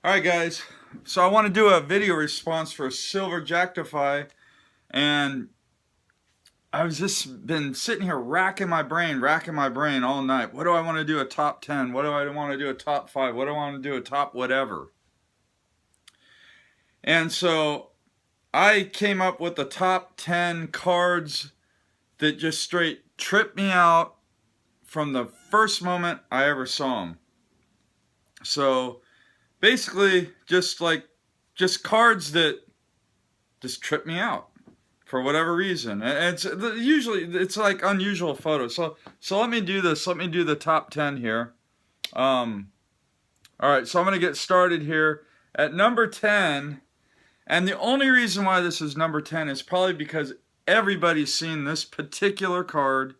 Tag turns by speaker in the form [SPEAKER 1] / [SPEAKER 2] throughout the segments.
[SPEAKER 1] Alright guys, so I want to do a video response for SilverJackify, and I've just been sitting here racking my brain all night. What do I want to do a top 10? What do I want to do a top 5? What do I want to do a top whatever? And so I came up with the top 10 cards that just straight tripped me out from the first moment I ever saw them. So basically just cards that just trip me out for whatever reason. And it's like unusual photos. So let me do this. Let me do the top 10 here. All right, so I'm going to get started here at number 10. And the only reason why this is number 10 is probably because everybody's seen this particular card.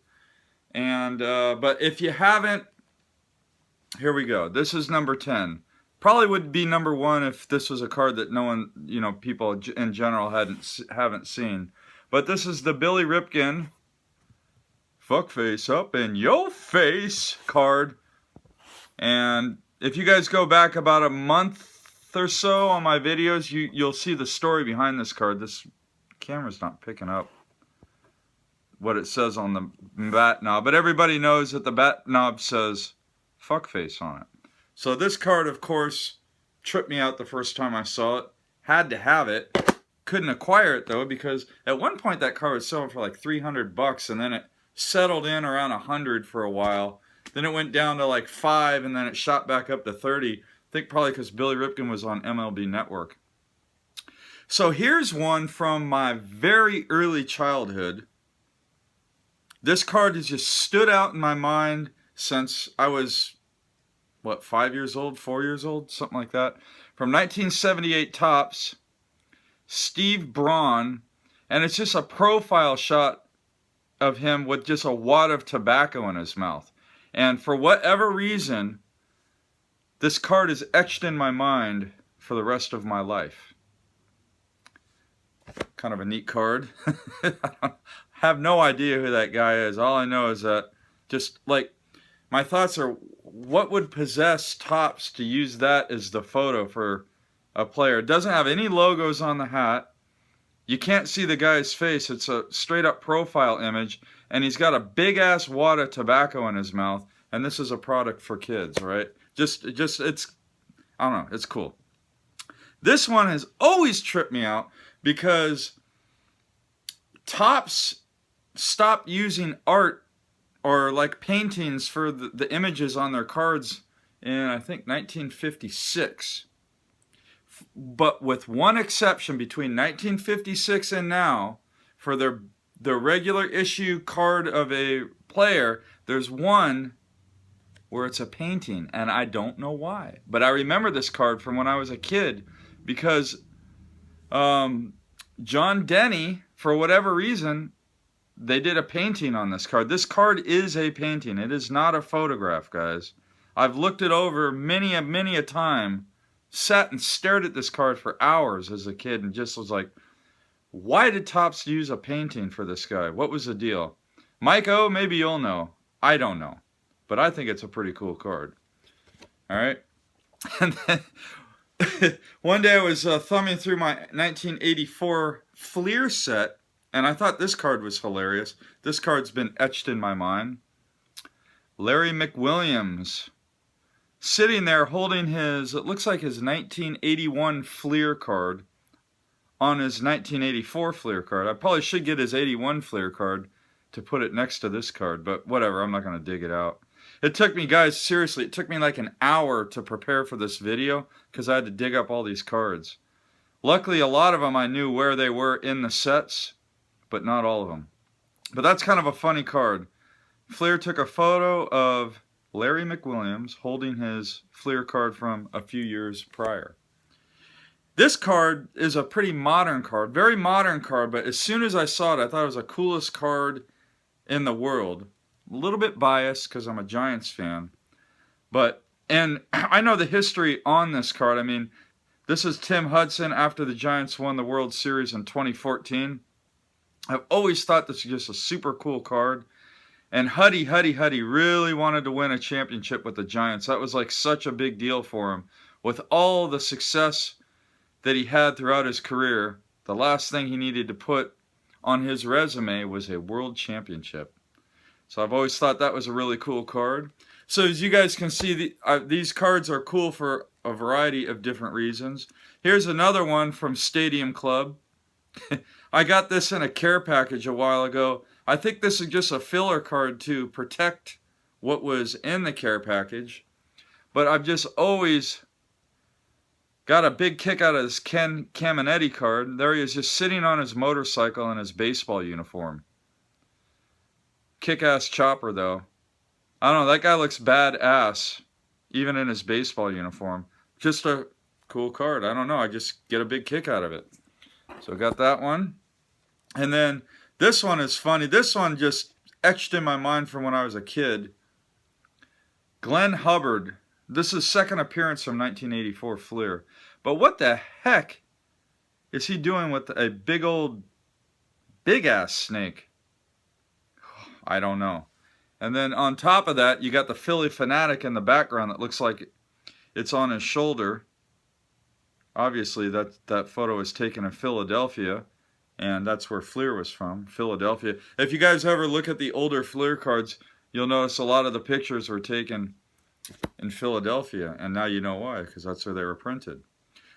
[SPEAKER 1] And but if you haven't, here we go. This is number 10. Probably would be number 1 if this was a card that no one, people in general haven't seen. But this is the Billy Ripken Fuckface Up in Yo Face card. And if you guys go back about a month or so on my videos, you'll see the story behind this card. This camera's not picking up what it says on the bat knob, but everybody knows that the bat knob says fuckface on it. So this card, of course, tripped me out the first time I saw it. Had to have it. Couldn't acquire it though, because at one point that card was selling for like $300, and then it settled in around 100 for a while. Then it went down to like 5, and then it shot back up to 30. I think probably because Billy Ripken was on MLB Network. So here's one from my very early childhood. This card has just stood out in my mind since I was, 5 years old, 4 years old, something like that. From 1978 Topps, Steve Braun, and it's just a profile shot of him with just a wad of tobacco in his mouth. And for whatever reason, this card is etched in my mind for the rest of my life. Kind of a neat card. I have no idea who that guy is. All I know is that my thoughts are, what would possess Topps to use that as the photo for a player? It doesn't have any logos on the hat. You can't see the guy's face. It's a straight up profile image, and he's got a big ass wad of tobacco in his mouth, and this is a product for kids, right? It's, I don't know, it's cool. This one has always tripped me out because Topps stopped using art or like paintings for the images on their cards in, I think, 1956. But with one exception, between 1956 and now, for their regular issue card of a player, there's one where it's a painting, and I don't know why. But I remember this card from when I was a kid because John Denny, for whatever reason, they did a painting on this card. This card is a painting. It is not a photograph, guys. I've looked it over many a time, sat and stared at this card for hours as a kid, and just was like, why did Topps use a painting for this guy? What was the deal? Mike O, maybe you'll know. I don't know. But I think it's a pretty cool card. All right? And then one day I was thumbing through my 1984 Fleer set, and I thought this card was hilarious. This card's been etched in my mind. Larry McWilliams, sitting there holding his, it looks like his 1981 Fleer card on his 1984 Fleer card. I probably should get his 81 Fleer card to put it next to this card, but whatever, I'm not going to dig it out. It took me, guys, seriously, it took me like an hour to prepare for this video because I had to dig up all these cards. Luckily, a lot of them I knew where they were in the sets, but not all of them. But that's kind of a funny card. Fleer took a photo of Larry McWilliams holding his Fleer card from a few years prior. This card is a pretty modern card, very modern card, but as soon as I saw it, I thought it was the coolest card in the world. A little bit biased because I'm a Giants fan, and I know the history on this card. I mean, this is Tim Hudson after the Giants won the World Series in 2014. I've always thought this was just a super cool card. And Huddy really wanted to win a championship with the Giants. That was like such a big deal for him. with all the success that he had throughout his career, the last thing he needed to put on his resume was a world championship. So I've always thought that was a really cool card. So as you guys can see, these cards are cool for a variety of different reasons. Here's another one from Stadium Club. I got this in a care package a while ago. I think this is just a filler card to protect what was in the care package. But I've just always got a big kick out of this Ken Caminetti card. There he is, just sitting on his motorcycle in his baseball uniform. Kick-ass chopper, though. I don't know, that guy looks badass, even in his baseball uniform. Just a cool card. I don't know, I just get a big kick out of it. So I got that one. And then this one is funny. This one just etched in my mind from when I was a kid. Glenn Hubbard. This is second appearance from 1984 Fleer. But what the heck is he doing with a big-ass snake? I don't know. And then on top of that, you got the Philly Fanatic in the background that looks like it's on his shoulder. Obviously, that photo was taken in Philadelphia, and that's where Fleer was from, Philadelphia. If you guys ever look at the older Fleer cards, you'll notice a lot of the pictures were taken in Philadelphia, and now you know why, because that's where they were printed.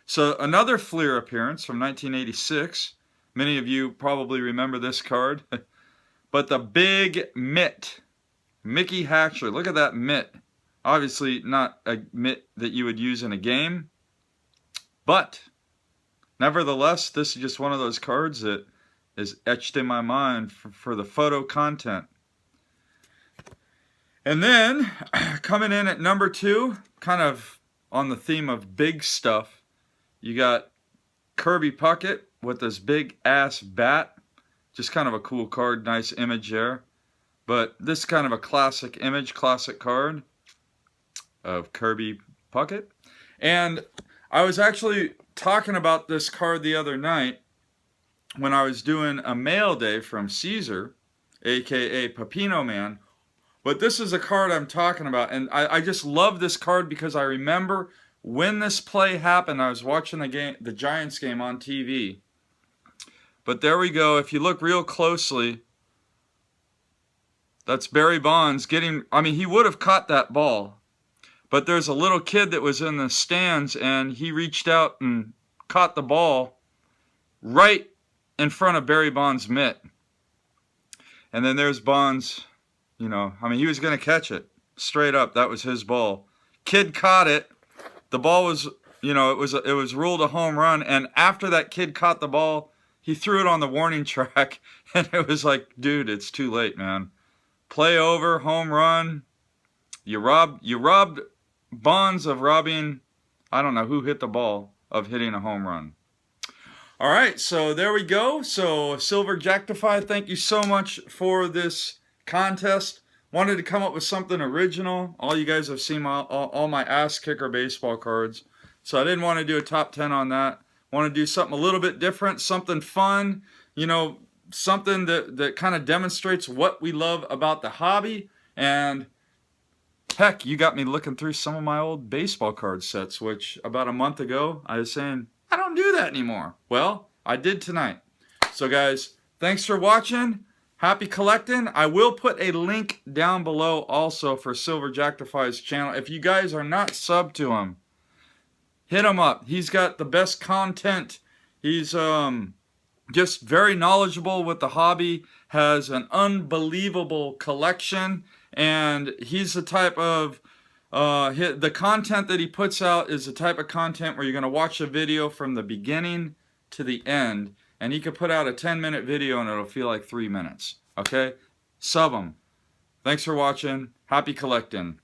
[SPEAKER 1] So another Fleer appearance from 1986. Many of you probably remember this card. But the big mitt, Mickey Hatcher. Look at that mitt. Obviously not a mitt that you would use in a game. But nevertheless, this is just one of those cards that is etched in my mind for the photo content. And then, coming in at number 2, kind of on the theme of big stuff, you got Kirby Puckett with this big-ass bat. Just kind of a cool card, nice image there. But this is kind of a classic image, classic card of Kirby Puckett. And I was actually talking about this card the other night when I was doing a mail day from Caesar, a.k.a. Pepino Man. But this is a card I'm talking about, and I just love this card because I remember when this play happened. I was watching the Giants game on TV. But there we go. If you look real closely, that's Barry Bonds getting... I mean, he would have caught that ball. But there's a little kid that was in the stands, and he reached out and caught the ball right in front of Barry Bonds' mitt. And then there's Bonds, you know, I mean, he was going to catch it. Straight up, that was his ball. Kid caught it. The ball was, you know, it was ruled a home run. And after that kid caught the ball, he threw it on the warning track, and it was like, dude, it's too late, man. Play over, home run. You robbed Bonds of robbing, I don't know who hit the ball, of hitting a home run. All right, so there we go. So SilverJackify, thank you so much for this contest. Wanted to come up with something original. All you guys have seen all my ass kicker baseball cards, so I didn't want to do a top 10 on that. Want to do something a little bit different, something fun, you know, something that kind of demonstrates what we love about the hobby. And heck, you got me looking through some of my old baseball card sets, which about a month ago I was saying, I don't do that anymore. Well, I did tonight. So guys, thanks for watching. Happy collecting. I will put a link down below also for SilverJackify's channel. If you guys are not subbed to him, hit him up. He's got the best content. He's just very knowledgeable with the hobby, has an unbelievable collection, and he's the type of, the content that he puts out is the type of content where you're going to watch a video from the beginning to the end, and he could put out a 10-minute video and it'll feel like 3 minutes. Okay? Sub him. Thanks for watching. Happy collecting.